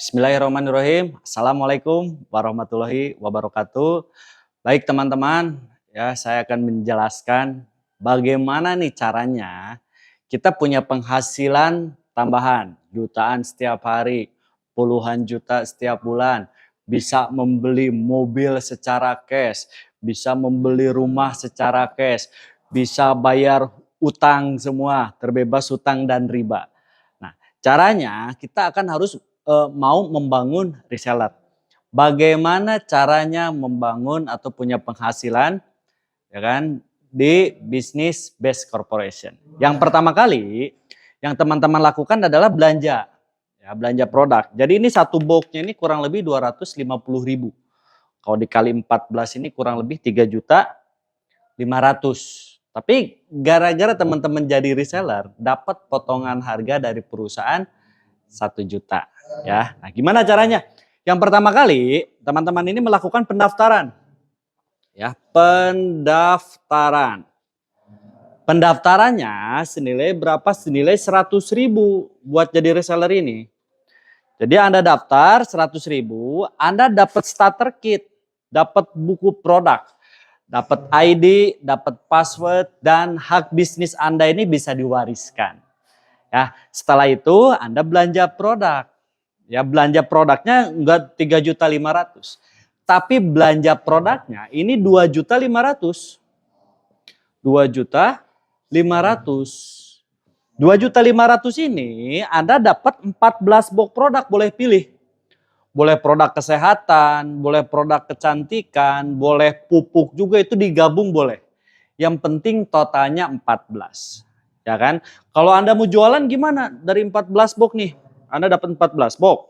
Bismillahirrahmanirrahim. Assalamualaikum warahmatullahi wabarakatuh. Baik teman-teman, ya saya akan menjelaskan bagaimana nih caranya kita punya penghasilan tambahan jutaan setiap hari, puluhan juta setiap bulan, bisa membeli mobil secara cash, bisa membeli rumah secara cash, bisa bayar utang semua, terbebas utang dan riba. Nah, caranya kita akan harus mau membangun reseller. Bagaimana caranya membangun atau punya penghasilan, ya kan, di bisnis based corporation. Yang pertama kali yang teman-teman lakukan adalah belanja, ya, belanja produk. Jadi ini satu boxnya ini kurang lebih 250.000. Kalau dikali 14 ini kurang lebih 3.500.000. Tapi gara-gara teman-teman jadi reseller, dapat potongan harga dari perusahaan 1 juta. Ya, nah gimana caranya? Yang pertama kali teman-teman ini melakukan pendaftaran. Ya, pendaftaran. Pendaftarannya senilai berapa? Senilai 100.000 buat jadi reseller ini. Jadi Anda daftar 100.000, Anda dapat starter kit, dapat buku produk, dapat ID, dapat password, dan hak bisnis Anda ini bisa diwariskan. Ya, setelah itu Anda belanja produk. Ya, belanja produknya enggak 3.500.000. Tapi belanja produknya ini 2.500.000. 2.500.000. 2.500.000 ini Anda dapat 14 box produk, boleh pilih. Boleh produk kesehatan, boleh produk kecantikan, boleh pupuk juga, itu digabung boleh. Yang penting totalnya 14. Ya kan? Kalau Anda mau jualan gimana? Dari 14 box nih, Anda dapat 14 box.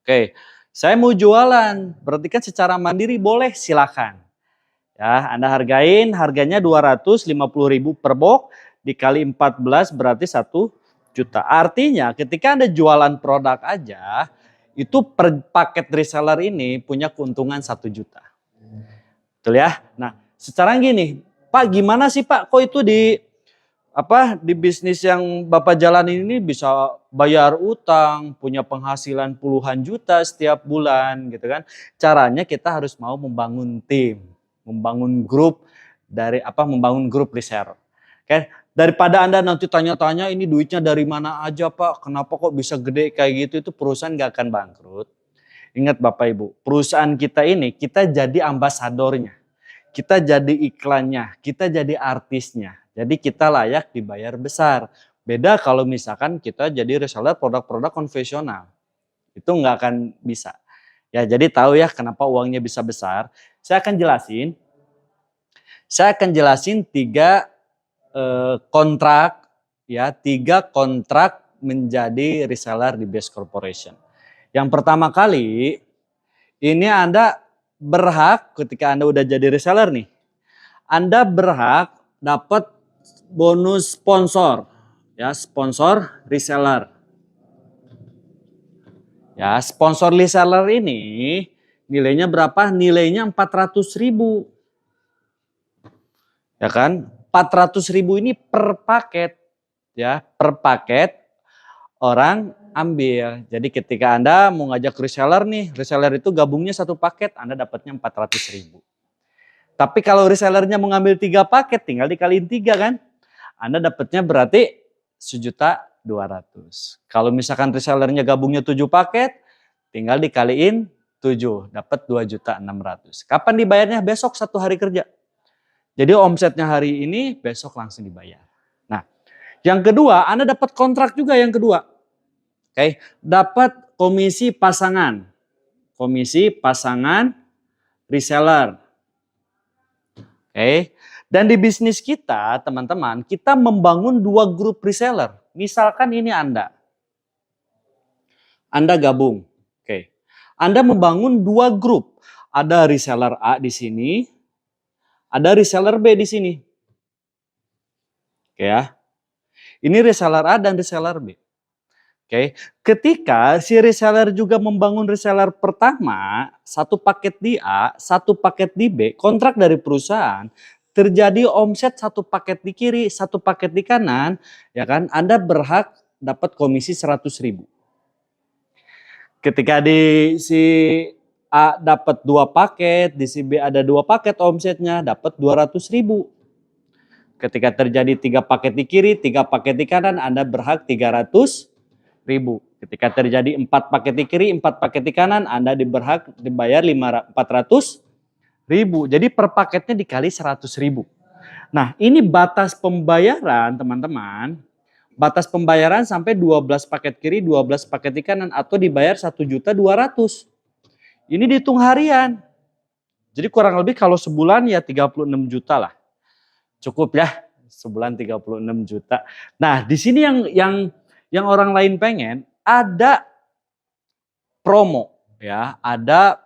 Oke, saya mau jualan, berarti kan secara mandiri boleh, silakan. Ya, Anda hargain, harganya 250.000 per box, dikali 14 berarti 1 juta. Artinya ketika Anda jualan produk aja, itu per paket reseller ini punya keuntungan 1 juta. Betul ya? Nah, secara gini, Pak gimana sih Pak, kok itu di bisnis yang Bapak jalanin ini bisa bayar utang, punya penghasilan puluhan juta setiap bulan gitu kan. Caranya kita harus mau membangun tim, membangun grup membangun grup reseller. Oke, daripada Anda nanti tanya-tanya ini duitnya dari mana aja Pak, kenapa kok bisa gede kayak gitu, itu perusahaan gak akan bangkrut. Ingat Bapak Ibu, perusahaan kita ini kita jadi ambasadornya. Kita jadi iklannya, kita jadi artisnya. Jadi kita layak dibayar besar. Beda kalau misalkan kita jadi reseller produk-produk konvensional. Itu nggak akan bisa. Ya, jadi tahu ya kenapa uangnya bisa besar. Saya akan jelasin 3 kontrak, ya, 3 kontrak menjadi reseller di Best Corporation. Yang pertama kali ini Anda berhak ketika Anda udah jadi reseller nih, Anda berhak dapat bonus sponsor, ya, sponsor reseller. Ya, sponsor reseller ini nilainya berapa? Nilainya 400.000. Ya kan? 400.000 ini per paket, ya, per paket orang ambil. Jadi ketika Anda mau ngajak reseller nih, reseller itu gabungnya 1 paket, Anda dapatnya 400.000. Tapi kalau resellernya mau ngambil 3 paket, tinggal dikaliin 3 kan. Anda dapatnya berarti 1.200.000. Kalau misalkan resellernya gabungnya 7 paket, tinggal dikaliin 7, dapat 2.600.000. Kapan dibayarnya? Besok 1 hari kerja. Jadi omsetnya hari ini, besok langsung dibayar. Nah, yang kedua, Anda dapat kontrak juga yang kedua. Oke, dapat komisi pasangan. Komisi pasangan reseller. Oke, dan di bisnis kita, teman-teman, kita membangun 2 grup reseller. Misalkan ini Anda gabung. Oke, Anda membangun 2 grup. Ada reseller A di sini, ada reseller B di sini. Oke ya, ini reseller A dan reseller B. Oke, ketika si reseller juga membangun reseller pertama, 1 paket di A, 1 paket di B, kontrak dari perusahaan, terjadi omset 1 paket di kiri, 1 paket di kanan, ya kan? Anda berhak dapat komisi 100.000. Ketika di si A dapat 2 paket, di si B ada 2 paket omsetnya, dapat 200.000. Ketika terjadi 3 paket di kiri, 3 paket di kanan, Anda berhak 300.000. Ketika terjadi 4 paket di kiri, 4 paket di kanan, Anda berhak dibayar 400.000. Jadi per paketnya dikali 100.000. Nah, ini batas pembayaran, teman-teman. Batas pembayaran sampai 12 paket kiri, 12 paket di kanan, atau dibayar 1.200.000. Ini dihitung harian. Jadi kurang lebih kalau sebulan ya 36 juta lah. Cukup ya, sebulan 36 juta. Nah, di sini yang orang lain pengen ada promo ya, ada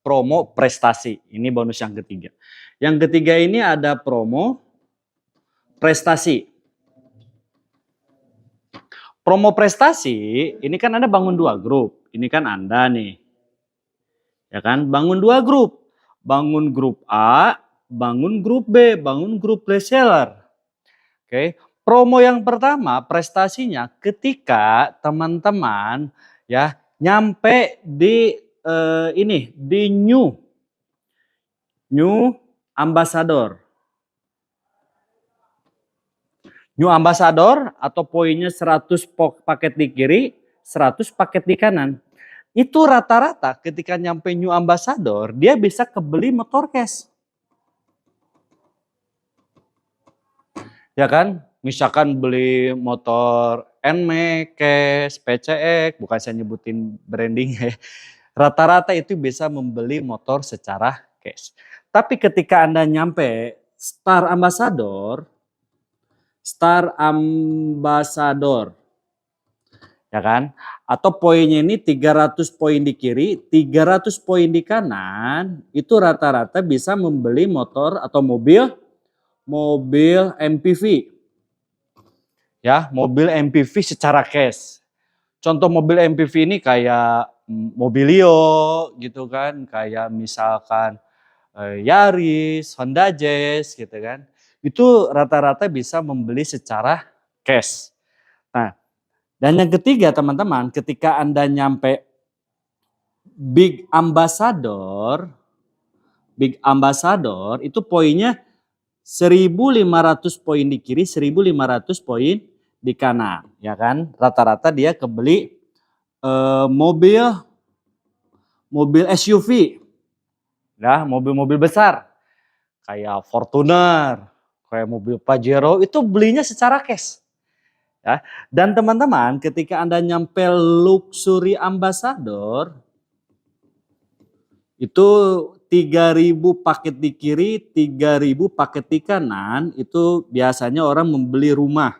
promo prestasi. Ini bonus yang ketiga. Yang ketiga ini ada promo prestasi. Promo prestasi, ini kan Anda bangun 2 grup. Ini kan Anda nih. Ya kan, bangun 2 grup. Bangun grup A, bangun grup B, bangun grup reseller. Oke. Promo yang pertama, prestasinya ketika teman-teman ya nyampe di di new ambassador. New ambassador atau poinnya 100 paket di kiri, 100 paket di kanan. Itu rata-rata ketika nyampe new ambassador, dia bisa kebeli motor cash. Ya kan? Misalkan beli motor NMAX, cash, PCX, bukan saya nyebutin branding ya. Rata-rata itu bisa membeli motor secara cash. Tapi ketika Anda nyampe Star Ambassador, ya kan? Atau poinnya ini 300 poin di kiri, 300 poin di kanan, itu rata-rata bisa membeli motor atau mobil MPV. Ya, mobil MPV secara cash. Contoh mobil MPV ini kayak Mobilio gitu kan, kayak misalkan Yaris, Honda Jazz gitu kan. Itu rata-rata bisa membeli secara cash. Nah, dan yang ketiga teman-teman, ketika Anda nyampe Big Ambassador itu poinnya 1.500 poin di kiri, 1.500 poin di kanan, ya kan? Rata-rata dia kebeli mobil SUV, ya, mobil-mobil besar, kayak Fortuner, kayak mobil Pajero, itu belinya secara cash. Ya. Dan teman-teman, ketika Anda nyampe Luxury Ambassador, itu 3.000 paket di kiri, 3.000 paket di kanan, itu biasanya orang membeli rumah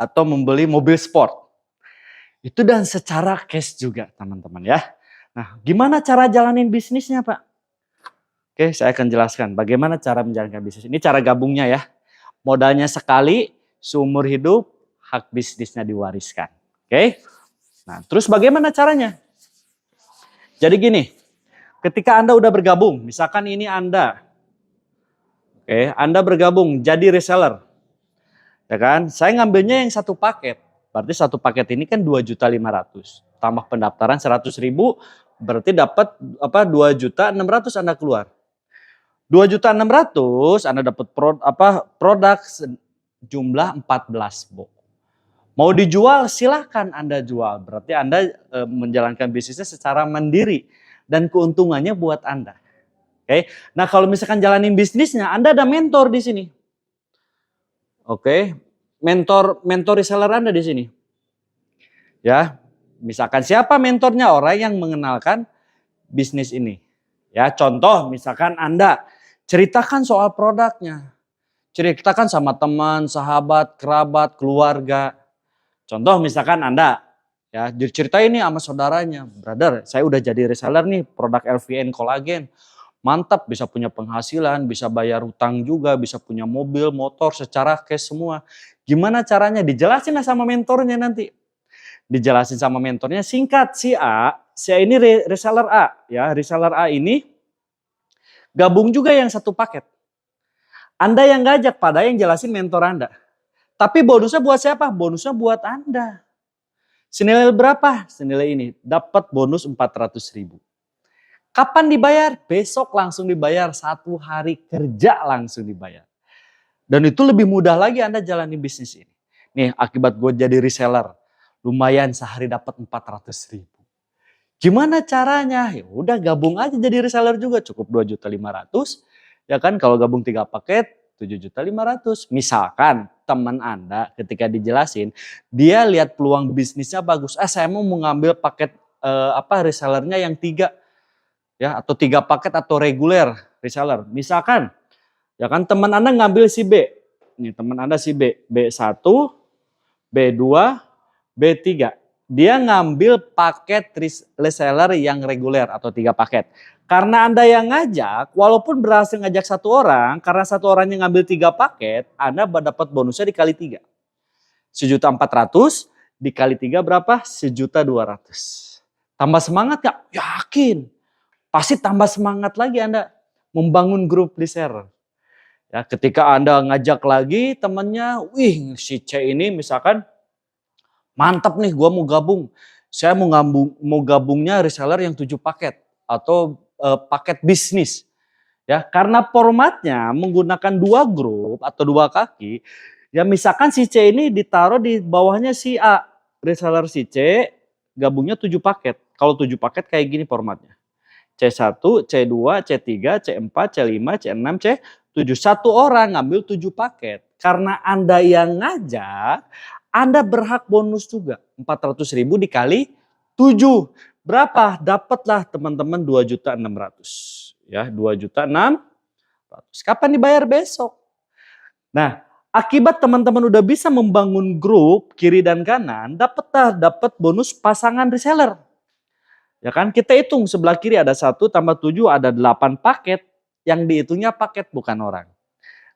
atau membeli mobil sport. Itu dan secara cash juga teman-teman ya. Nah, gimana cara jalanin bisnisnya Pak? Oke, saya akan jelaskan bagaimana cara menjalankan bisnis. Ini cara gabungnya ya. Modalnya sekali, seumur hidup, hak bisnisnya diwariskan. Oke. Nah, terus bagaimana caranya? Jadi gini, ketika Anda udah bergabung, misalkan ini Anda, Anda bergabung jadi reseller, ya kan? Saya ngambilnya yang 1 paket, berarti 1 paket ini kan 2.500.000, tambah pendaftaran 100.000, berarti dapat 2.600.000 Anda keluar. 2.600.000 Anda dapat produk jumlah 14 box. Mau dijual silahkan Anda jual. Berarti Anda menjalankan bisnisnya secara mandiri. Dan keuntungannya buat Anda. Oke. Nah kalau misalkan jalanin bisnisnya Anda ada mentor di sini. Oke. Mentor reseller Anda di sini. Ya. Misalkan siapa mentornya? Orang yang mengenalkan bisnis ini. Ya, contoh misalkan Anda ceritakan soal produknya. Ceritakan sama teman, sahabat, kerabat, keluarga. Contoh misalkan Anda ya diceritain nih sama saudaranya, brother saya udah jadi reseller nih produk LVN kolagen, mantap bisa punya penghasilan, bisa bayar utang juga, bisa punya mobil, motor secara cash semua. Gimana caranya? Dijelasin lah sama mentornya nanti. Dijelasin sama mentornya singkat si A ini reseller A ya, reseller A ini gabung juga yang 1 paket. Anda yang ngajak pada yang jelasin mentor Anda. Tapi bonusnya buat siapa? Bonusnya buat Anda. Senilai berapa? Senilai ini. Dapat bonus 400.000. Kapan dibayar? Besok langsung dibayar. 1 hari kerja langsung dibayar. Dan itu lebih mudah lagi Anda jalani bisnis ini. Nih akibat gue jadi reseller. Lumayan sehari dapat 400.000. Gimana caranya? Ya udah gabung aja jadi reseller juga. Cukup 2.500.000. Ya kan kalau gabung 3 paket 7.500.000. Misalkan teman Anda ketika dijelasin. Dia lihat peluang bisnisnya bagus. Saya mau mengambil paket resellernya yang 3. Ya, atau 3 paket atau reguler reseller. Misalkan ya kan teman Anda ngambil si B. Nih teman Anda si B. B1, B2, B3. Dia ngambil paket reseller yang reguler atau 3 paket. Karena Anda yang ngajak, walaupun berhasil ngajak 1 orang, karena 1 orang yang ngambil 3 paket, Anda dapat bonusnya dikali 3. 1.400.000 dikali 3 berapa? 1.200.000. Tambah semangat gak? Yakin. Pasti tambah semangat lagi Anda membangun grup reseller. Ya, ketika Anda ngajak lagi temannya, wih si C ini misalkan mantap nih gua mau gabung. Saya mau gabungnya reseller yang 7 paket atau paket bisnis. Ya, karena formatnya menggunakan 2 grup atau 2 kaki. Ya misalkan si C ini ditaruh di bawahnya si A. Reseller si C gabungnya 7 paket. Kalau 7 paket kayak gini formatnya. C1, C2, C3, C4, C5, C6, C7. 1 orang ngambil 7 paket. Karena Anda yang ngajak, Anda berhak bonus juga. 400.000 dikali 7. Berapa? Dapatlah teman-teman 2.600.000. Ya, 2.600.000. Kapan dibayar? Besok. Nah, akibat teman-teman udah bisa membangun grup kiri dan kanan, dapat bonus pasangan reseller. Ya kan kita hitung sebelah kiri ada 1 tambah 7 ada 8 paket. Yang dihitungnya paket bukan orang.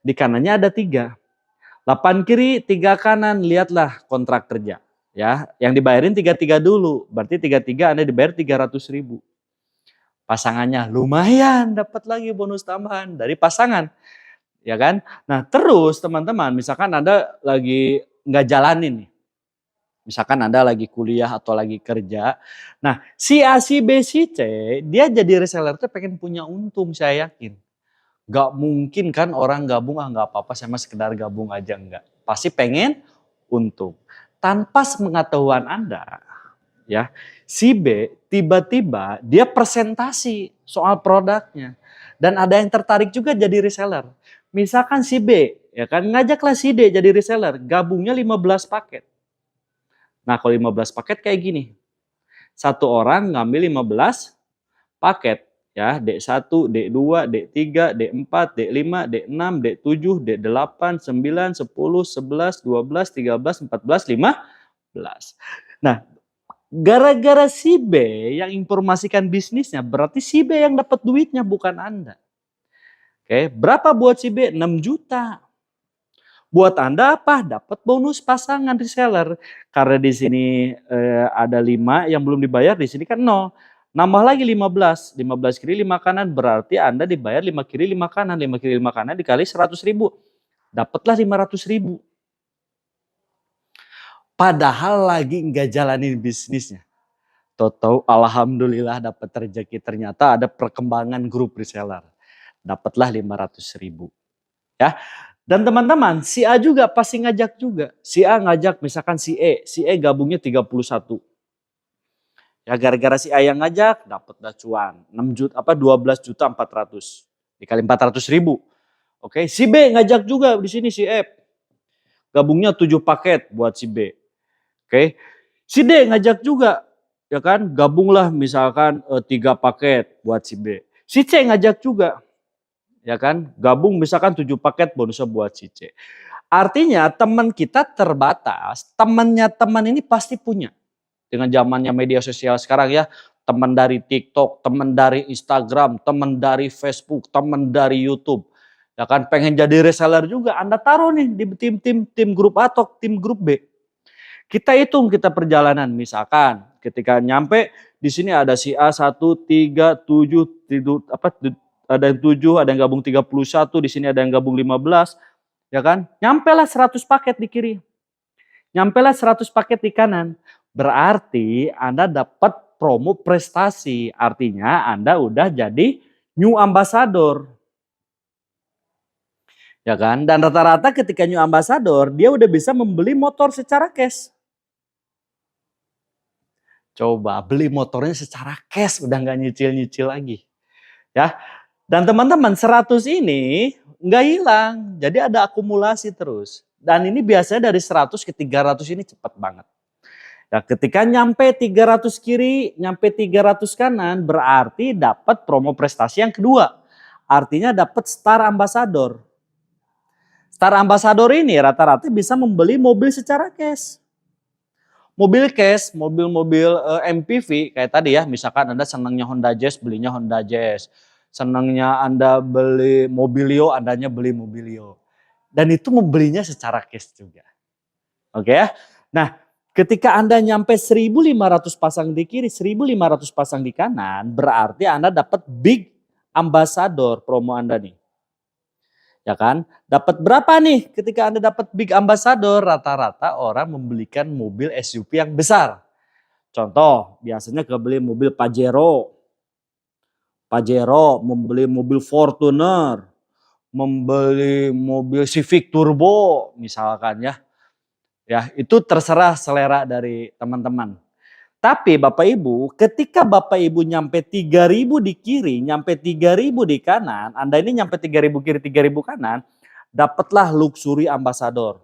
Di kanannya ada 3. 8 kiri 3 kanan lihatlah kontrak kerja. Ya, yang dibayarin 3-3 dulu. Berarti 3-3 Anda dibayar 300.000. Pasangannya lumayan dapat lagi bonus tambahan dari pasangan. Ya kan? Nah terus teman-teman misalkan Anda lagi nggak jalanin nih. Misalkan Anda lagi kuliah atau lagi kerja. Nah si A, si B, si C dia jadi reseller tuh pengen punya untung saya yakin. Gak mungkin kan orang gabung gak apa-apa sama sekedar gabung aja enggak. Pasti pengen untung. Tanpa sepengetahuan Anda ya si B tiba-tiba dia presentasi soal produknya. Dan ada yang tertarik juga jadi reseller. Misalkan si B ya kan ngajaklah si D jadi reseller. Gabungnya 15 paket. Nah kalau 15 paket kayak gini. 1 orang ngambil 15 paket. Ya, D1, D2, D3, D4, D5, D6, D7, D8, 9, 10, 11, 12, 13, 14, 15. Nah, gara-gara si B yang informasikan bisnisnya, berarti si B yang dapat duitnya bukan Anda. Oke, berapa buat si B? 6 juta. Buat Anda apa? Dapat bonus pasangan reseller. Karena di sini ada 5 yang belum dibayar, di sini kan 0. Nambah lagi 15. 15 kiri 5 kanan berarti Anda dibayar 5 kiri 5 kanan. 5 kiri 5 kanan dikali 100.000. Dapatlah 500.000. Padahal lagi nggak jalanin bisnisnya. Tahu-tahu alhamdulillah dapat rezeki, ternyata ada perkembangan grup reseller. Dapatlah 500.000. Ya. Dan teman-teman, si A juga pasti ngajak juga. Si A ngajak misalkan si E. Si E gabungnya 31. Ya gara-gara si A yang ngajak dapat dah cuan. 12.400.000 dikali 400.000. Oke, si B ngajak juga di sini si F. Gabungnya 7 paket buat si B. Oke. Si D ngajak juga. Ya kan? Gabunglah misalkan 3 paket buat si B. Si C ngajak juga. Ya kan? Gabung misalkan 7 paket bonusnya buat si C. Artinya teman kita terbatas. Temannya teman ini pasti punya. Dengan zamannya media sosial sekarang ya, teman dari TikTok, teman dari Instagram, teman dari Facebook, teman dari YouTube. Ya kan pengen jadi reseller juga, Anda taruh nih di tim grup A atau tim grup B. Kita hitung kita perjalanan, misalkan ketika nyampe di sini ada si A 1, 3, 7, ada yang 7, ada yang gabung 31, di sini ada yang gabung 15. Ya kan? Nyampe lah 100 paket di kiri. Nyampe lah 100 paket di kanan. Berarti Anda dapat promo prestasi. Artinya Anda udah jadi new ambassador. Ya kan? Dan rata-rata ketika new ambassador, dia udah bisa membeli motor secara cash. Coba beli motornya secara cash, udah nggak nyicil-nyicil lagi. Ya. Dan teman-teman 100 ini nggak hilang. Jadi ada akumulasi terus. Dan ini biasanya dari 100 ke 300 ini cepat banget. Ya, ketika nyampe 300 kiri, nyampe 300 kanan, berarti dapat promo prestasi yang kedua. Artinya dapat Star Ambassador. Star Ambassador ini rata-rata bisa membeli mobil secara cash. Mobil cash, mobil-mobil MPV kayak tadi ya, misalkan Anda senangnya Honda Jazz, belinya Honda Jazz. Senangnya Anda beli Mobilio, Andanya beli Mobilio. Dan itu membelinya secara cash juga. Oke ya. Nah, ketika Anda nyampe 1.500 pasang di kiri, 1.500 pasang di kanan, berarti Anda dapat big ambassador promo Anda nih. Ya kan? Dapat berapa nih ketika Anda dapat big ambassador? Rata-rata orang membelikan mobil SUV yang besar. Contoh, biasanya kebeli mobil Pajero, membeli mobil Fortuner, membeli mobil Civic Turbo misalkan ya. Ya, itu terserah selera dari teman-teman. Tapi Bapak Ibu, ketika Bapak Ibu nyampe 3.000 di kiri, nyampe 3.000 di kanan, Anda ini nyampe 3.000 kiri, 3.000 kanan, dapatlah luxury ambassador.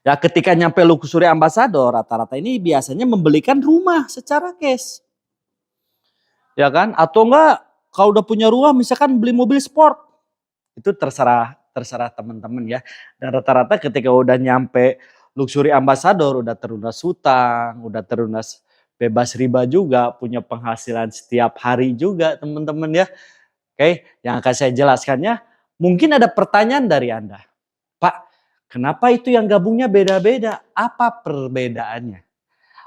Ya, ketika nyampe luxury ambassador, rata-rata ini biasanya membelikan rumah secara cash. Ya kan? Atau enggak, kalau udah punya rumah misalkan beli mobil sport. Itu terserah teman-teman ya. Dan rata-rata ketika udah nyampe luxury ambassador, udah terlunas hutang, udah terlunas bebas riba juga, punya penghasilan setiap hari juga teman-teman ya. Oke, yang akan saya jelaskannya, mungkin ada pertanyaan dari Anda. Pak, kenapa itu yang gabungnya beda-beda? Apa perbedaannya?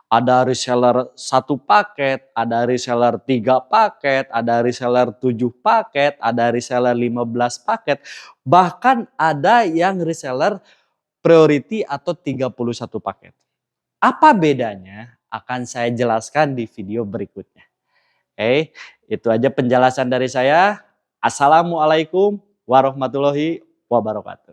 Ada reseller 1 paket, ada reseller 3 paket, ada reseller 7 paket, ada reseller 15 paket. Bahkan ada yang reseller priority atau 31 paket. Apa bedanya? Akan saya jelaskan di video berikutnya. Oke, itu aja penjelasan dari saya. Assalamualaikum warahmatullahi wabarakatuh.